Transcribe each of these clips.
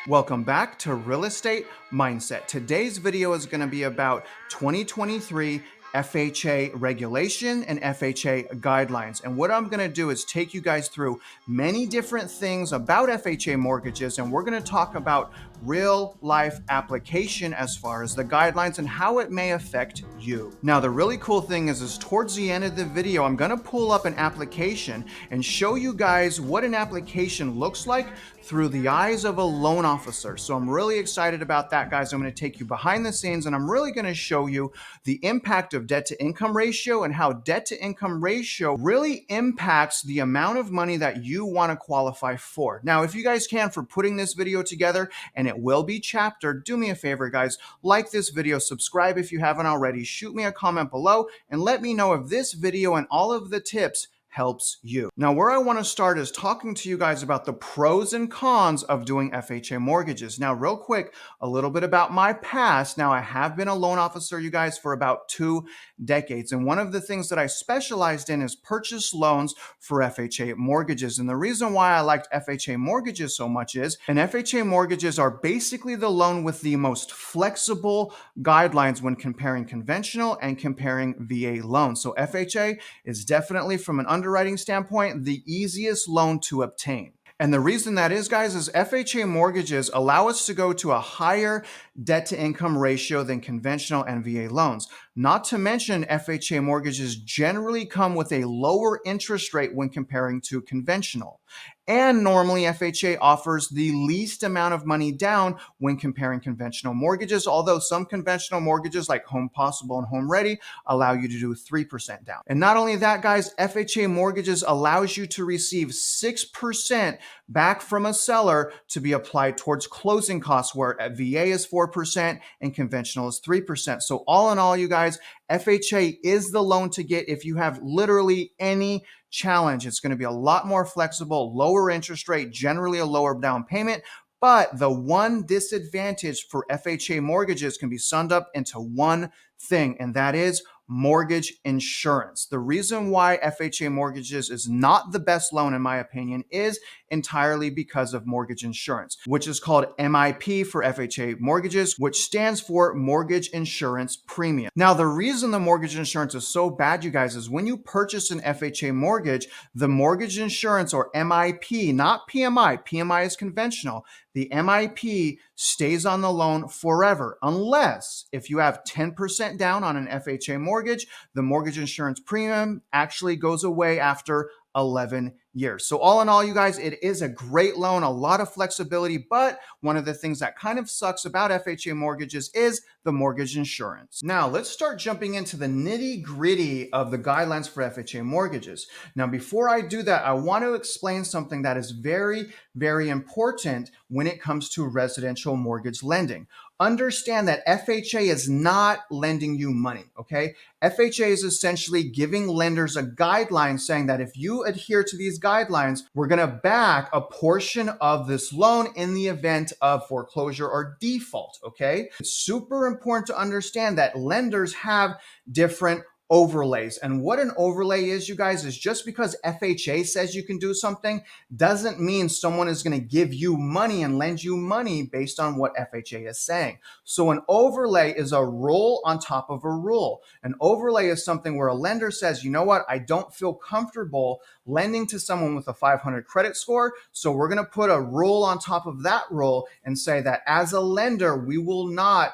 Welcome back to Real Estate Mindset. Today's video is going to be about 2023 FHA regulation and FHA guidelines. And what I'm going to do is take you guys through many different things about FHA mortgages, and we're going to talk about real life application as far as the guidelines and how it may affect you. Now, the really cool thing is towards the end of the video, I'm going to pull up an application and show you guys what an application looks like through the eyes of a loan officer. So I'm really excited about that, guys. I'm going to take you behind the scenes, and I'm really going to show you the impact of debt to income ratio and how debt to income ratio really impacts the amount of money that you want to qualify for. Now, if you guys can, for putting this video together, and it will be chaptered, do me a favor, guys, like this video, subscribe if you haven't already, shoot me a comment below, and let me know if this video and all of the tips helps you. Now, where I want to start is talking to you guys about the pros and cons of doing FHA mortgages. Now, real quick, a little bit about my past. Now, I have been a loan officer, you guys, for about 2 decades. And one of the things that I specialized in is purchase loans for FHA mortgages. And the reason why I liked FHA mortgages so much is, and FHA mortgages are basically the loan with the most flexible guidelines when comparing conventional and comparing VA loans. So FHA is definitely, from an underwriting standpoint, the easiest loan to obtain. And the reason that is, guys, is FHA mortgages allow us to go to a higher debt to income ratio than conventional and VA loans. Not to mention, FHA mortgages generally come with a lower interest rate when comparing to conventional. And normally FHA offers the least amount of money down when comparing conventional mortgages, although some conventional mortgages like Home Possible and Home Ready allow you to do 3% down. And not only that, guys, FHA mortgages allows you to receive 6% back from a seller to be applied towards closing costs, where at VA is 4% and conventional is 3%. So all in all, you guys, FHA is the loan to get if you have literally any challenge. It's going to be a lot more flexible, lower interest rate, generally a lower down payment. But the one disadvantage for FHA mortgages can be summed up into one thing, and that is mortgage insurance. The reason why FHA mortgages is not the best loan, in my opinion, is entirely because of mortgage insurance, which is called MIP for FHA mortgages, which stands for mortgage insurance premium. Now, the reason the mortgage insurance is so bad, you guys, is when you purchase an FHA mortgage, the mortgage insurance, or MIP, not PMI, PMI is conventional, the MIP stays on the loan forever, unless if you have 10% down on an FHA mortgage, the mortgage insurance premium actually goes away after 11 years. So all in all, you guys, it is a great loan, a lot of flexibility, but one of the things that kind of sucks about FHA mortgages is the mortgage insurance. Now, let's start jumping into the nitty-gritty of the guidelines for FHA mortgages. Now, before I do that, I want to explain something that is very, very important when it comes to residential mortgage lending. Understand that FHA is not lending you money, okay? FHA is essentially giving lenders a guideline saying that if you adhere to these guidelines, we're going to back a portion of this loan in the event of foreclosure or default, okay? It's super important to understand that lenders have different overlays. And what an overlay is, you guys, is just because FHA says you can do something doesn't mean someone is going to give you money and lend you money based on what FHA is saying. So an overlay is a rule on top of a rule. An overlay is something where a lender says, you know what, I don't feel comfortable lending to someone with a 500 credit score, so we're going to put a rule on top of that rule and say that as a lender, we will not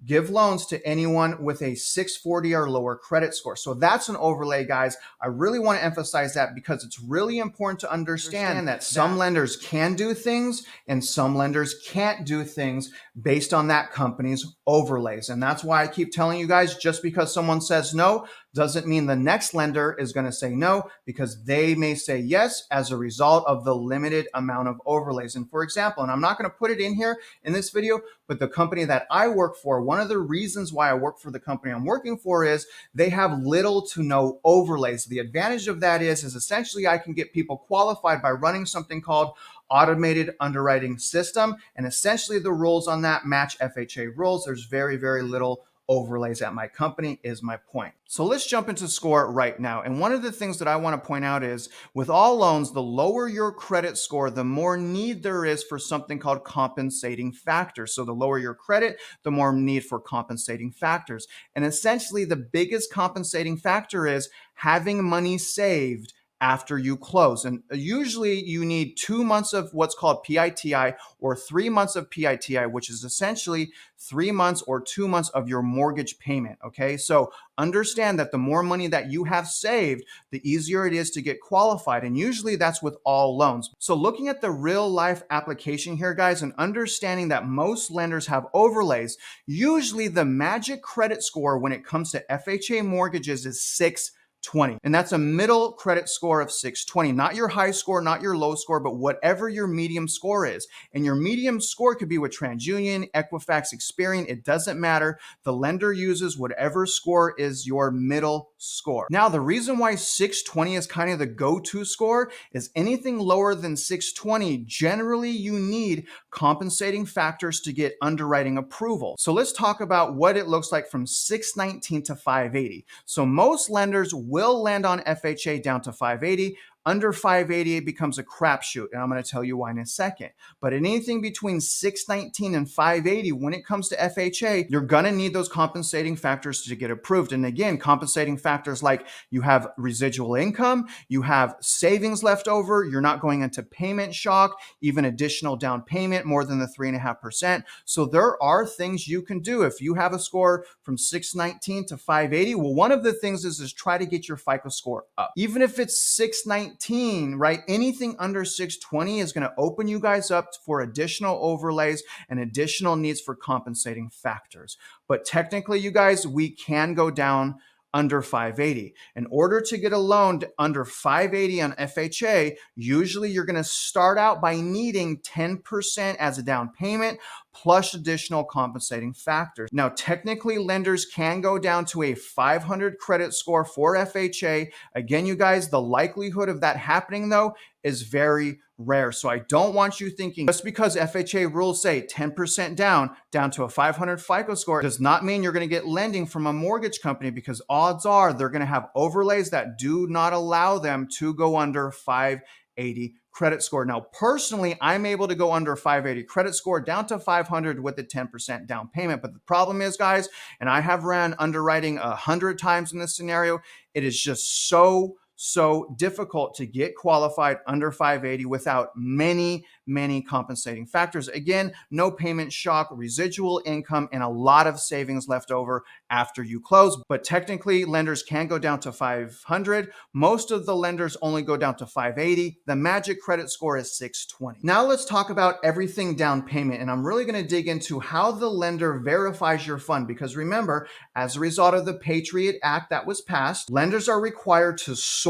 give loans to anyone with a 640 or lower credit score. So that's an overlay, guys. I really want to emphasize that because it's really important to understand that some lenders can do things and some lenders can't do things based on that company's overlays. And that's why I keep telling you guys, just because someone says no doesn't mean the next lender is going to say no, because they may say yes as a result of the limited amount of overlays. And for example, and I'm not going to put it in here in this video, but the company that I work for, one of the reasons why I work for the company I'm working for is they have little to no overlays. The advantage of that is essentially I can get people qualified by running something called automated underwriting system. And essentially the rules on that match FHA rules. There's very, very little overlays at my company is my point. So let's jump into score right now. And one of the things that I want to point out is with all loans, the lower your credit score, the more need there is for something called compensating factors. So the lower your credit, the more need for compensating factors. And essentially the biggest compensating factor is having money saved after you close. And usually you need 2 months of what's called PITI or 3 months of PITI, which is essentially 3 months or 2 months of your mortgage payment. Okay. So understand that the more money that you have saved, the easier it is to get qualified. And usually that's with all loans. So looking at the real life application here, guys, and understanding that most lenders have overlays, usually the magic credit score when it comes to FHA mortgages is 620. And that's a middle credit score of 620, not your high score, not your low score, but whatever your medium score is. And your medium score could be with TransUnion, Equifax, Experian. It doesn't matter. The lender uses whatever score is your middle score. Now, the reason why 620 is kind of the go-to score is anything lower than 620, generally you need compensating factors to get underwriting approval. So let's talk about what it looks like from 619 to 580. So most lenders will land on FHA down to 580. Under 580, it becomes a crapshoot, and I'm going to tell you why in a second. But in anything between 619 and 580, when it comes to FHA, you're going to need those compensating factors to get approved. And again, compensating factors like you have residual income, you have savings left over, you're not going into payment shock, even additional down payment more than the 3.5%. So there are things you can do if you have a score from 619 to 580. Well, one of the things is try to get your FICO score up. Even if it's 619, right? Anything under 620 is going to open you guys up for additional overlays and additional needs for compensating factors. But technically, you guys, we can go down under 580. In order to get a loan under 580 on FHA, usually you're going to start out by needing 10% as a down payment plus additional compensating factors. Now, technically, lenders can go down to a 500 credit score for FHA. Again, you guys, the likelihood of that happening, though, is very rare. So I don't want you thinking just because FHA rules say 10% down to a 500 FICO score does not mean you're going to get lending from a mortgage company, because odds are they're going to have overlays that do not allow them to go under 580 credit score. Now, personally, I'm able to go under 580 credit score down to 500 with a 10% down payment. But the problem is, guys, and I have ran underwriting 100 times in this scenario, it is just so difficult to get qualified under 580 without many compensating factors. Again, no payment shock, residual income, and a lot of savings left over after you close. But technically, lenders can go down to 500. Most of the lenders only go down to 580. The magic credit score is 620. Now let's talk about everything down payment. And I'm really going to dig into how the lender verifies your fund, because remember, as a result of the Patriot Act that was passed, lenders are required to source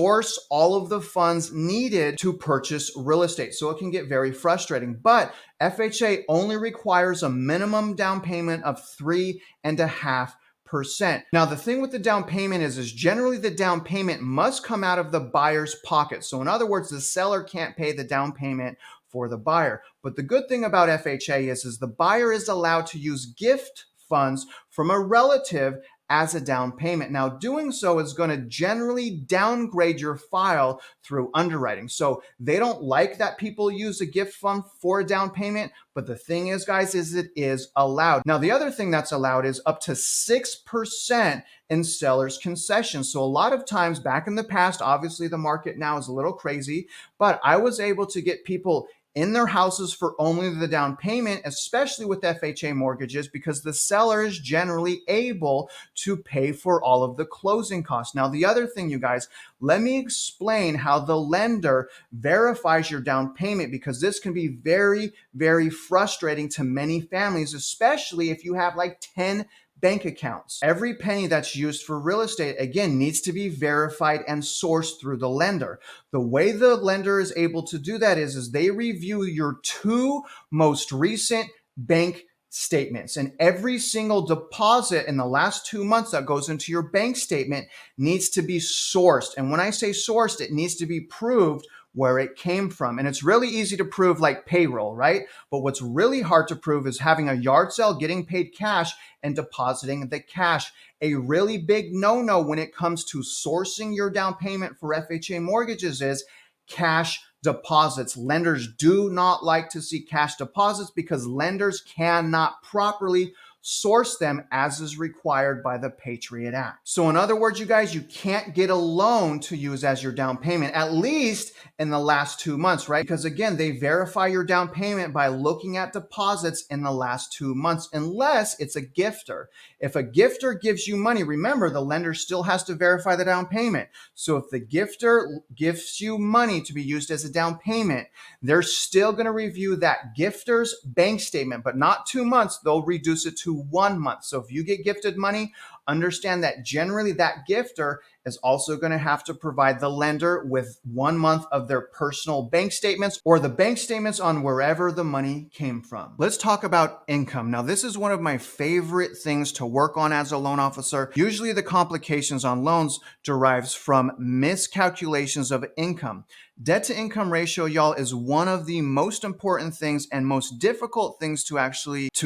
all of the funds needed to purchase real estate. So it can get very frustrating, but FHA only requires a minimum down payment of 3.5%. Now, the thing with the down payment is generally the down payment must come out of the buyer's pocket. So in other words, the seller can't pay the down payment for the buyer. But the good thing about FHA is the buyer is allowed to use gift funds from a relative as a down payment. Now, doing so is going to generally downgrade your file through underwriting. So they don't like that people use a gift fund for a down payment. But the thing is, guys, is it is allowed. Now, the other thing that's allowed is up to 6% in seller's concessions. So a lot of times back in the past, obviously the market now is a little crazy, but I was able to get people in their houses for only the down payment, especially with FHA mortgages, because the seller is generally able to pay for all of the closing costs. Now, the other thing, you guys, let me explain how the lender verifies your down payment, because this can be very frustrating to many families, especially if you have like 10 bank accounts. Every penny that's used for real estate, again, needs to be verified and sourced through the lender. The way the lender is able to do that is they review your 2 most recent bank statements, and every single deposit in the last 2 months that goes into your bank statement needs to be sourced. And when I say sourced, it needs to be proved where it came from. And it's really easy to prove, like payroll, right? But what's really hard to prove is having a yard sale, getting paid cash, and depositing the cash. A really big no-no when it comes to sourcing your down payment for FHA mortgages is cash deposits. Lenders do not like to see cash deposits because lenders cannot properly source them as is required by the Patriot Act. So in other words, you guys, you can't get a loan to use as your down payment, at least in the last 2 months, right? Because again, they verify your down payment by looking at deposits in the last 2 months, unless it's a gifter. If a gifter gives you money, remember the lender still has to verify the down payment. So if the gifter gives you money to be used as a down payment, they're still going to review that gifter's bank statement, but not 2 months. They'll reduce it to 1 month. So if you get gifted money, understand that generally that gifter is also going to have to provide the lender with 1 month of their personal bank statements or the bank statements on wherever the money came from. Let's talk about income. Now, this is one of my favorite things to work on as a loan officer. Usually the complications on loans derives from miscalculations of income. Debt to income ratio, y'all, is one of the most important things and most difficult things to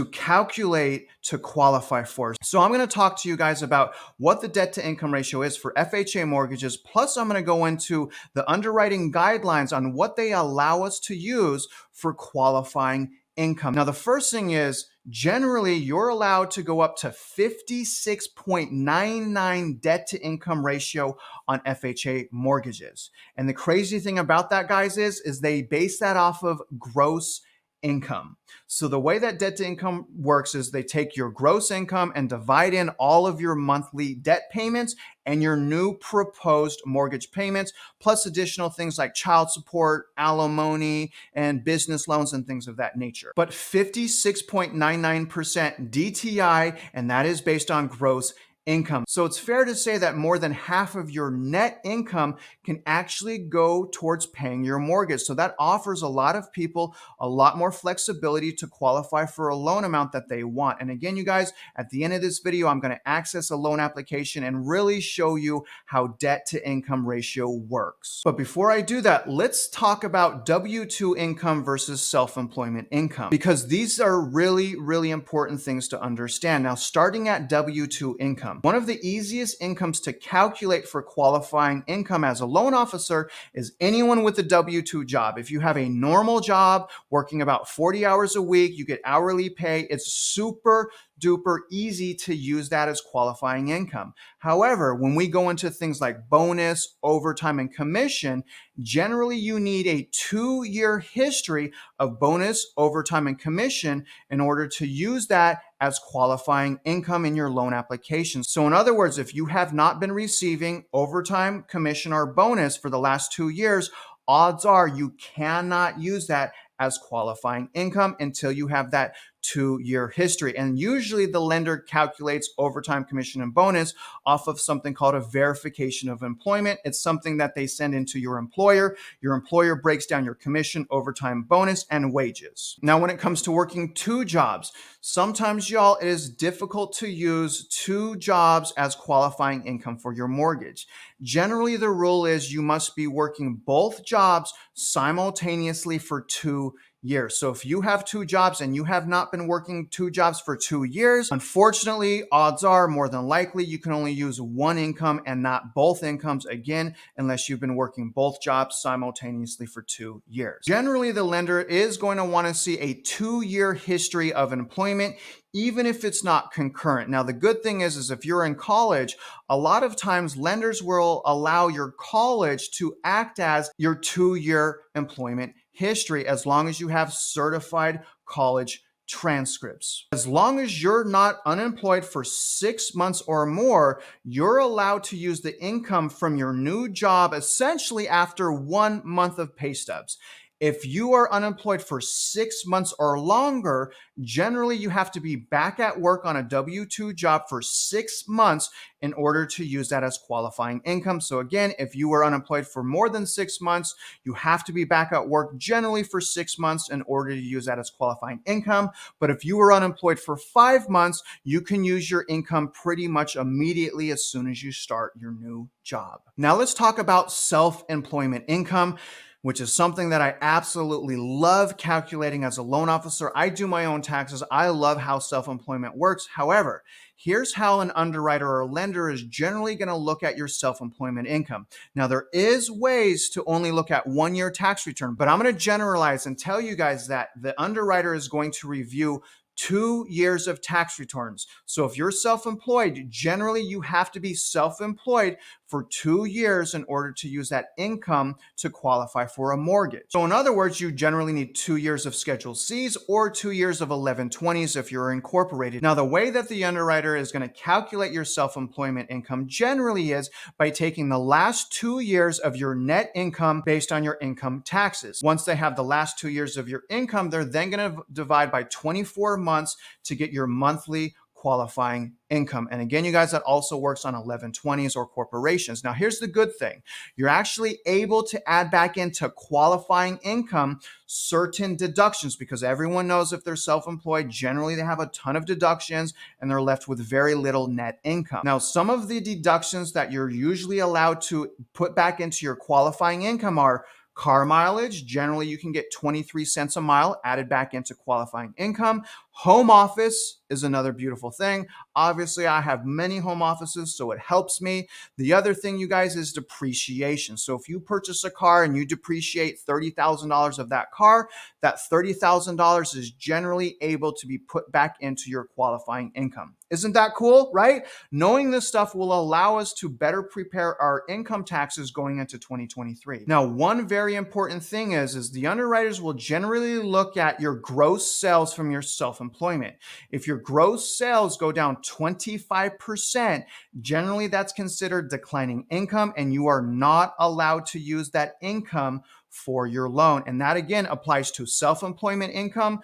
calculate to qualify for. So I'm going to talk to you guys about what the debt to income ratio is for FHA mortgages. Plus, I'm going to go into the underwriting guidelines on what they allow us to use for qualifying income. Now, the first thing is generally you're allowed to go up to 56.99 debt to income ratio on FHA mortgages. And the crazy thing about that, guys, is they base that off of gross income. So the way that debt to income works is they take your gross income and divide in all of your monthly debt payments and your new proposed mortgage payments, plus additional things like child support, alimony, and business loans and things of that nature. But 56.99% DTI, and that is based on gross income. So it's fair to say that more than half of your net income can actually go towards paying your mortgage. So that offers a lot of people a lot more flexibility to qualify for a loan amount that they want. And again, you guys, at the end of this video, I'm going to access a loan application and really show you how debt to income ratio works. But before I do that, let's talk about W-2 income versus self-employment income, because these are really, really important things to understand. Now, starting at W-2 income, one of the easiest incomes to calculate for qualifying income as a loan officer is anyone with a W-2 job. If you have a normal job working about 40 hours a week, you get hourly pay, it's super duper easy to use that as qualifying income. However, when we go into things like bonus, overtime, and commission, generally you need a 2-year history of bonus, overtime, and commission in order to use that as qualifying income in your loan application. So in other words, if you have not been receiving overtime, commission, or bonus for the last 2 years, odds are you cannot use that as qualifying income until you have that 2-year history. And usually the lender calculates overtime, commission, and bonus off of something called a verification of employment. It's something that they send into your employer. Your employer breaks down your commission, overtime, bonus, and wages. Now, when it comes to working 2 jobs, sometimes, y'all, it is difficult to use 2 jobs as qualifying income for your mortgage. Generally, the rule is you must be working both jobs simultaneously for 2 years. So if you have 2 jobs and you have not been working 2 jobs for 2 years, unfortunately, odds are more than likely you can only use 1 income and not both incomes, again, unless you've been working both jobs simultaneously for 2 years. Generally, the lender is going to want to see a 2-year history of employment, even if it's not concurrent. Now, the good thing is if you're in college, a lot of times lenders will allow your college to act as your 2-year employment history as long as you have certified college transcripts. As long as you're not unemployed for 6 months or more, you're allowed to use the income from your new job essentially after 1 month of pay stubs. If you are unemployed for 6 months or longer, generally you have to be back at work on a W-2 job for 6 months in order to use that as qualifying income. So again, if you were unemployed for more than 6 months, you have to be back at work generally for 6 months in order to use that as qualifying income. But if you were unemployed for 5 months, you can use your income pretty much immediately as soon as you start your new job. Now let's talk about self-employment income. which is something that I absolutely love calculating as a loan officer. I do my own taxes. I love how self-employment works. However, here's how an underwriter or lender is generally going to look at your self-employment income. Now, there is ways to only look at 1 year tax return, but I'm going to generalize and tell you guys that the underwriter is going to review 2 years of tax returns. So if you're self-employed, generally you have to be self-employed for 2 years in order to use that income to qualify for a mortgage. So in other words, you generally need 2 years of Schedule C's or 2 years of 1120s if you're incorporated. Now, the way that the underwriter is going to calculate your self-employment income generally is by taking the last 2 years of your net income based on your income taxes. Once they have the last 2 years of your income, they're then going to divide by 24 months to get your monthly qualifying income. And again, you guys, that also works on 1120s or corporations. Now, here's the good thing. You're actually able to add back into qualifying income certain deductions, because everyone knows if they're self-employed, generally they have a ton of deductions and they're left with very little net income. Now, some of the deductions that you're usually allowed to put back into your qualifying income are car mileage. Generally, you can get 23 cents a mile added back into qualifying income. Home office is another beautiful thing. Obviously, I have many home offices, so it helps me. The other thing, you guys, is depreciation. So if you purchase a car and you depreciate $30,000 of that car, that $30,000 is generally able to be put back into your qualifying income. Isn't that cool, right? Knowing this stuff will allow us to better prepare our income taxes going into 2023. Now, one very important thing is the underwriters will generally look at your gross sales from your self-employment. If your gross sales go down 25%, generally that's considered declining income, and you are not allowed to use that income for your loan. And that again applies to self-employment income,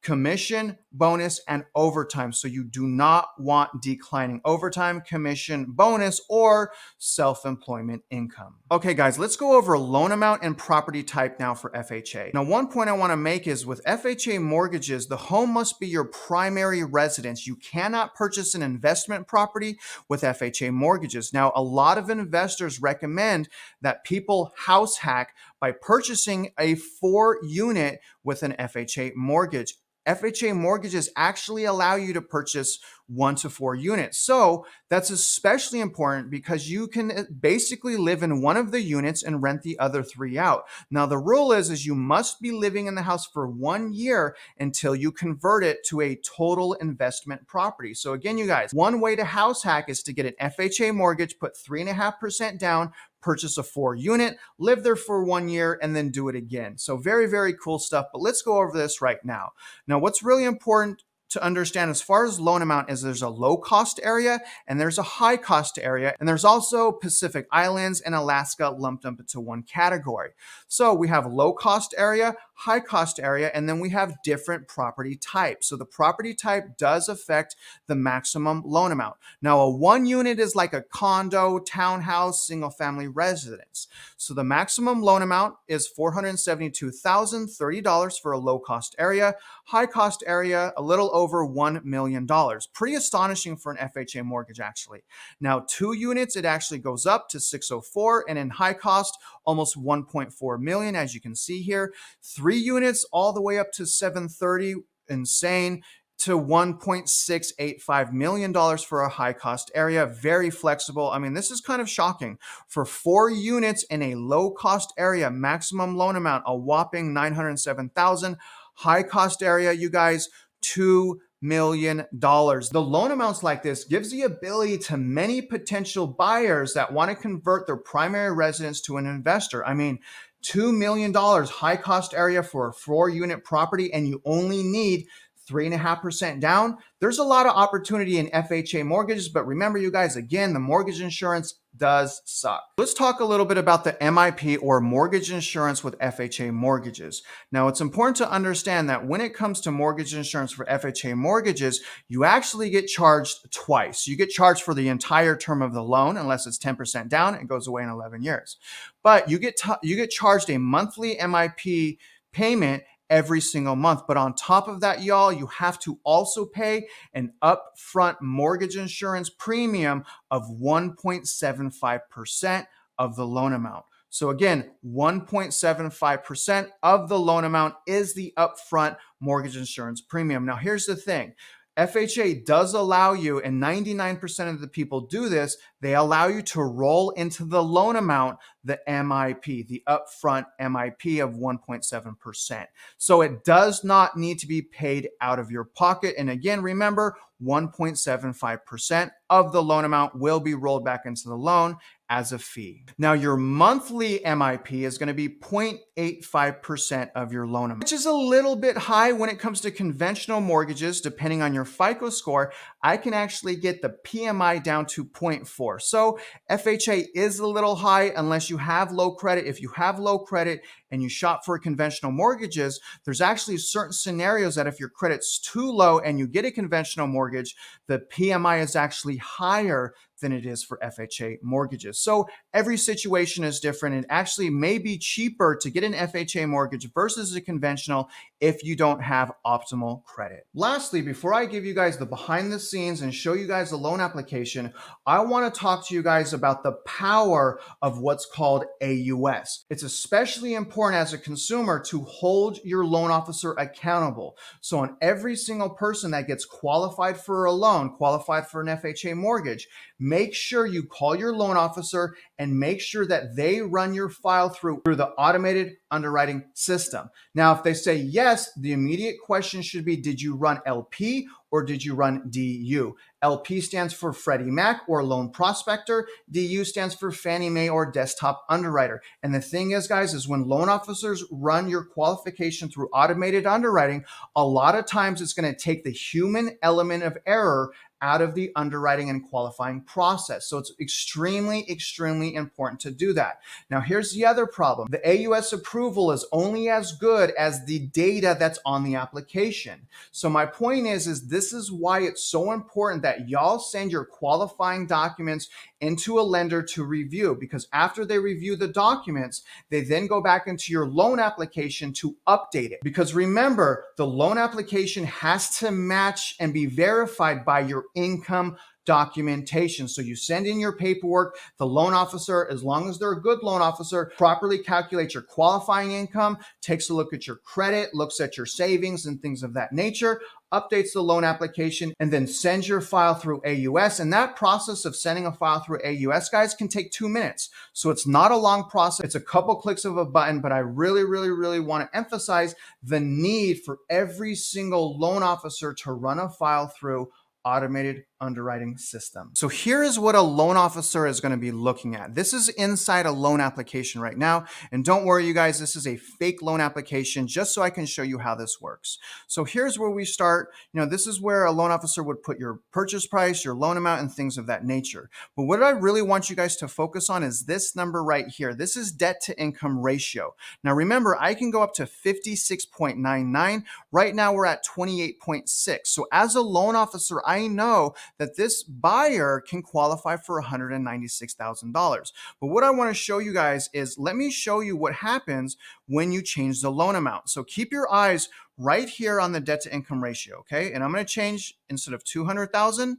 commission, bonus, and overtime. So you do not want declining overtime, commission, bonus, or self-employment income. Okay, guys, let's go over loan amount and property type now for FHA. Now, one point I want to make is with FHA mortgages, the home must be your primary residence. You cannot purchase an investment property with FHA mortgages. Now, a lot of investors recommend that people house hack by purchasing a 4-unit with an FHA mortgage. FHA mortgages actually allow you to purchase 1 to 4 units. So that's especially important because you can basically live in one of the units and rent the other 3 out. Now, the rule is you must be living in the house for 1 year until you convert it to a total investment property. So again, you guys, one way to house hack is to get an FHA mortgage, put 3.5% down, purchase a 4-unit, live there for 1 year, and then do it again. So very, very cool stuff. But let's go over this right now. Now, what's really important to understand as far as loan amount is there's a low cost area and there's a high cost area, and there's also Pacific Islands and Alaska lumped up into one category. So we have low cost area, high cost area, and then we have different property types. So the property type does affect the maximum loan amount. Now, a 1 unit is like a condo, townhouse, single family residence. So the maximum loan amount is $472,030 for a low cost area. High cost area, a little over $1 million. Pretty astonishing for an FHA mortgage, actually. Now, 2 units, it actually goes up to 604, and in high cost, almost 1.4 million, as you can see here. 3 units, all the way up to 730, insane, to $1.685 million for a high cost area. Very flexible. I mean, this is kind of shocking. For 4 units in a low cost area, maximum loan amount, a whopping $907,000. High cost area, you guys, $2 million. The loan amounts like this gives the ability to many potential buyers that want to convert their primary residence to an investor. I mean, $2 million high cost area for a 4-unit property, and you only need 3.5% down. There's a lot of opportunity in FHA mortgages, but remember, you guys, again, the mortgage insurance does suck. Let's talk a little bit about the MIP, or mortgage insurance with FHA mortgages. Now, it's important to understand that when it comes to mortgage insurance for FHA mortgages, you actually get charged twice. You get charged for the entire term of the loan, unless it's 10% down, it goes away in 11 years. But you get charged a monthly MIP payment every single month. But on top of that, y'all, you have to also pay an upfront mortgage insurance premium of 1.75% of the loan amount. So again, 1.75% of the loan amount is the upfront mortgage insurance premium. Now, here's the thing. FHA does allow you, and 99% of the people do this, they allow you to roll into the loan amount the MIP, the upfront MIP of 1.7%. So it does not need to be paid out of your pocket. And again, remember, 1.75% of the loan amount will be rolled back into the loan as a fee. Now, your monthly MIP is going to be 0.85% of your loan amount, which is a little bit high when it comes to conventional mortgages. Depending on your FICO score, I can actually get the PMI down to 0.4. So FHA is a little high unless you have low credit. If you have low credit and you shop for conventional mortgages, there's actually certain scenarios that if your credit's too low and you get a conventional mortgage, the PMI is actually higher than it is for FHA mortgages. So every situation is different. It actually may be cheaper to get an FHA mortgage versus a conventional if you don't have optimal credit. Lastly, before I give you guys the behind the scenes and show you guys the loan application, I want to talk to you guys about the power of what's called AUS. It's especially important as a consumer to hold your loan officer accountable. So on every single person that gets qualified for a loan, qualified for an FHA mortgage, make sure you call your loan officer and make sure that they run your file through the automated underwriting system. Now, if they say yes, the immediate question should be, did you run LP or did you run DU? LP stands for Freddie Mac or Loan Prospector. DU stands for Fannie Mae or Desktop Underwriter. And the thing is, guys, is when loan officers run your qualification through automated underwriting, a lot of times it's going to take the human element of error out of the underwriting and qualifying process. So it's extremely, extremely important to do that. Now, here's the other problem. The AUS approval is only as good as the data that's on the application. So my point is this is why it's so important that y'all send your qualifying documents into a lender to review, because after they review the documents, they then go back into your loan application to update it. Because remember, the loan application has to match and be verified by your income documentation. So you send in your paperwork, the loan officer, as long as they're a good loan officer, properly calculates your qualifying income, takes a look at your credit, looks at your savings and things of that nature, updates the loan application, and then sends your file through AUS. And that process of sending a file through AUS, guys, can take 2 minutes. So it's not a long process. It's a couple clicks of a button, but I really, really, really want to emphasize the need for every single loan officer to run a file through automated underwriting system. So here is what a loan officer is going to be looking at. This is inside a loan application right now. And don't worry, you guys, this is a fake loan application just so I can show you how this works. So here's where we start. This is where a loan officer would put your purchase price, your loan amount, and things of that nature. But what I really want you guys to focus on is this number right here. This is debt to income ratio. Now remember, I can go up to 56.99. Right now we're at 28.6. So as a loan officer, I know that this buyer can qualify for $196,000. But what I want to show you guys is, let me show you what happens when you change the loan amount. So keep your eyes right here on the debt to income ratio, okay? And I'm going to change, instead of 200,000,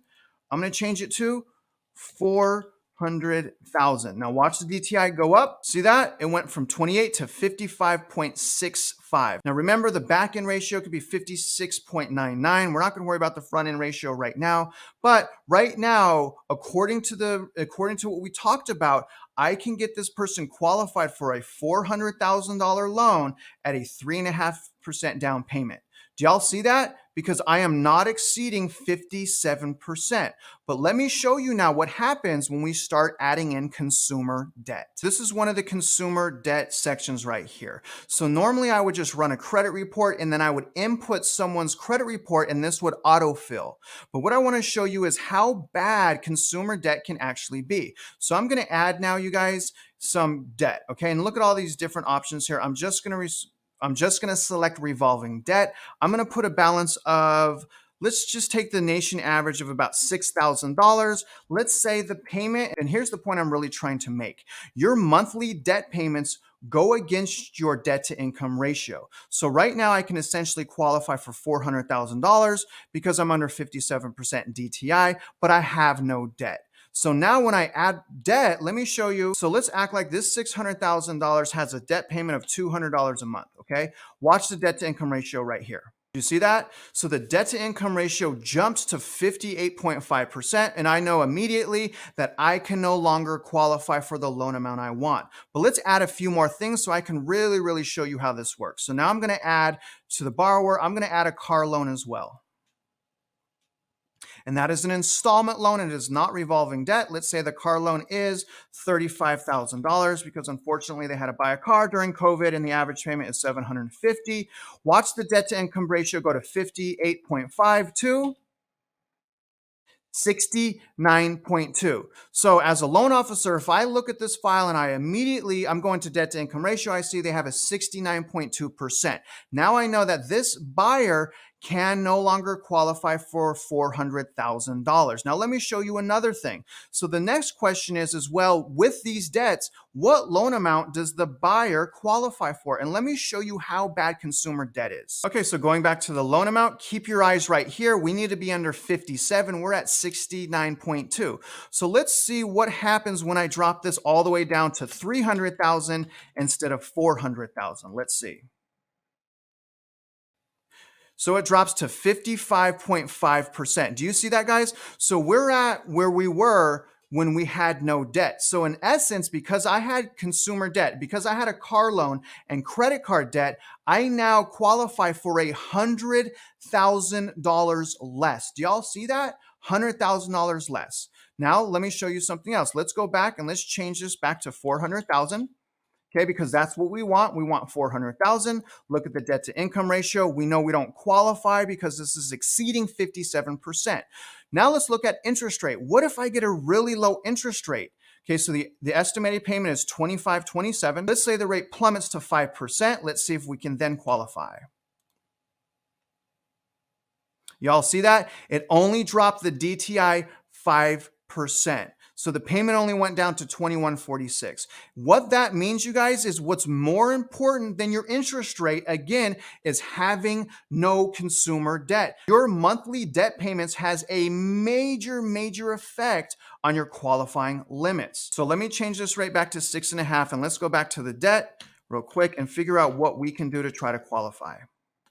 I'm going to change it to 400,000. Now watch the DTI go up. See that? It went from 28 to 55.65. Now remember, the back end ratio could be 56.99. We're not going to worry about the front end ratio right now, but right now, according to what we talked about, I can get this person qualified for a $400,000 loan at a 3.5% down payment. Do y'all see that? Because I am not exceeding 57%. But let me show you now what happens when we start adding in consumer debt. This is one of the consumer debt sections right here. So normally I would just run a credit report and then I would input someone's credit report and this would autofill. But what I want to show you is how bad consumer debt can actually be. So I'm going to add now, you guys, some debt. Okay, and look at all these different options here. I'm just going to select revolving debt. I'm going to put a balance of, let's just take the nation average of about $6,000. Let's say the payment, and here's the point I'm really trying to make. Your monthly debt payments go against your debt to income ratio. So right now I can essentially qualify for $400,000 because I'm under 57% DTI, but I have no debt. So now when I add debt, let me show you. So let's act like this $600,000 has a debt payment of $200 a month, okay? Watch the debt to income ratio right here. You see that? So the debt to income ratio jumps to 58.5%, and I know immediately that I can no longer qualify for the loan amount I want. But let's add a few more things so I can really show you how this works. So now I'm going to add to the borrower, I'm going to add a car loan as well. And that is an installment loan. It is not revolving debt. Let's say the car loan is $35,000 because unfortunately they had to buy a car during COVID and the average payment is $750. Watch the debt to income ratio go to 58.5 to 69.2. So as a loan officer, if I look at this file and I'm going to debt to income ratio, I see they have a 69.2%. Now I know that this buyer can no longer qualify for $400,000. Now let me show you another thing. So the next question is well, with these debts, what loan amount does the buyer qualify for? And let me show you how bad consumer debt is. Okay, so going back to the loan amount, keep your eyes right here. We need to be under 57. We're at 69.2. So let's see what happens when I drop this all the way down to 300,000 instead of 400,000. Let's see. So it drops to 55.5%. Do you see that, guys? So we're at where we were when we had no debt. So in essence, because I had consumer debt, because I had a car loan and credit card debt, I now qualify for $100,000 less. Do y'all see that? $100,000 less. Now, let me show you something else. Let's go back and let's change this back to 400,000. Okay, because that's what we want. We want 400,000. Look at the debt to income ratio. We know we don't qualify because this is exceeding 57%. Now let's look at interest rate. What if I get a really low interest rate? Okay, so the estimated payment is $25.27. Let's say the rate plummets to 5%. Let's see if we can then qualify. Y'all see that? It only dropped the DTI 5%. So the payment only went down to $21.46. What that means, you guys, is what's more important than your interest rate, again, is having no consumer debt. Your monthly debt payments has a major effect on your qualifying limits. So let me change this rate back to 6.5, and let's go back to the debt real quick and figure out what we can do to try to qualify.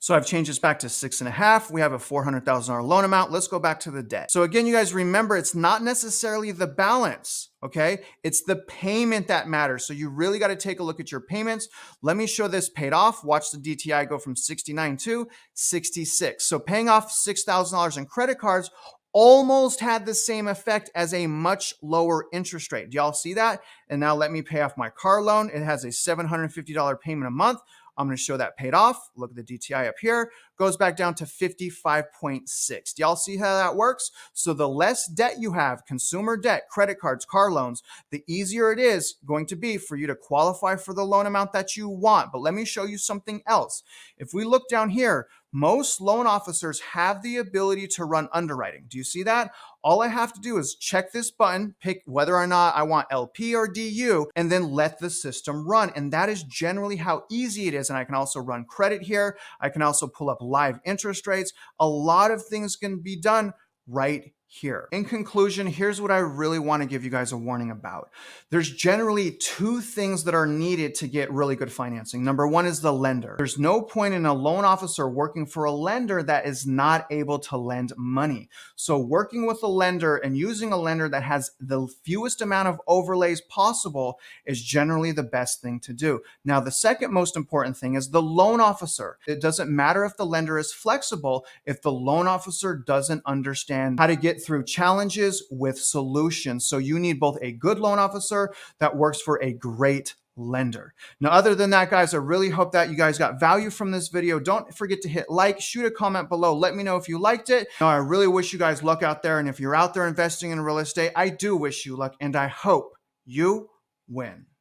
So I've changed this back to 6.5. We have a $400,000 loan amount. Let's go back to the debt. So again, you guys remember, it's not necessarily the balance, okay? It's the payment that matters. So you really got to take a look at your payments. Let me show this paid off. Watch the DTI go from 69 to 66. So paying off $6,000 in credit cards almost had the same effect as a much lower interest rate. Do y'all see that? And now let me pay off my car loan. It has a $750 payment a month. I'm going to show that paid off. Look at the DTI up here. Goes back down to 55.6. Do y'all see how that works? So the less debt you have, consumer debt, credit cards, car loans, the easier it is going to be for you to qualify for the loan amount that you want. But let me show you something else. If we look down here, most loan officers have the ability to run underwriting. Do you see that? All I have to do is check this button, pick whether or not I want LP or DU, and then let the system run. And that is generally how easy it is. And I can also run credit here. I can also pull up live interest rates. A lot of things can be done right here. In conclusion, here's what I really want to give you guys a warning about. There's generally two things that are needed to get really good financing. Number one is the lender. There's no point in a loan officer working for a lender that is not able to lend money. So working with a lender and using a lender that has the fewest amount of overlays possible is generally the best thing to do. Now, the second most important thing is the loan officer. It doesn't matter if the lender is flexible if the loan officer doesn't understand how to get through challenges with solutions. So you need both a good loan officer that works for a great lender. Now, other than that, guys, I really hope that you guys got value from this video. Don't forget to hit like, shoot a comment below. Let me know if you liked it. Now, I really wish you guys luck out there. And if you're out there investing in real estate, I do wish you luck and I hope you win.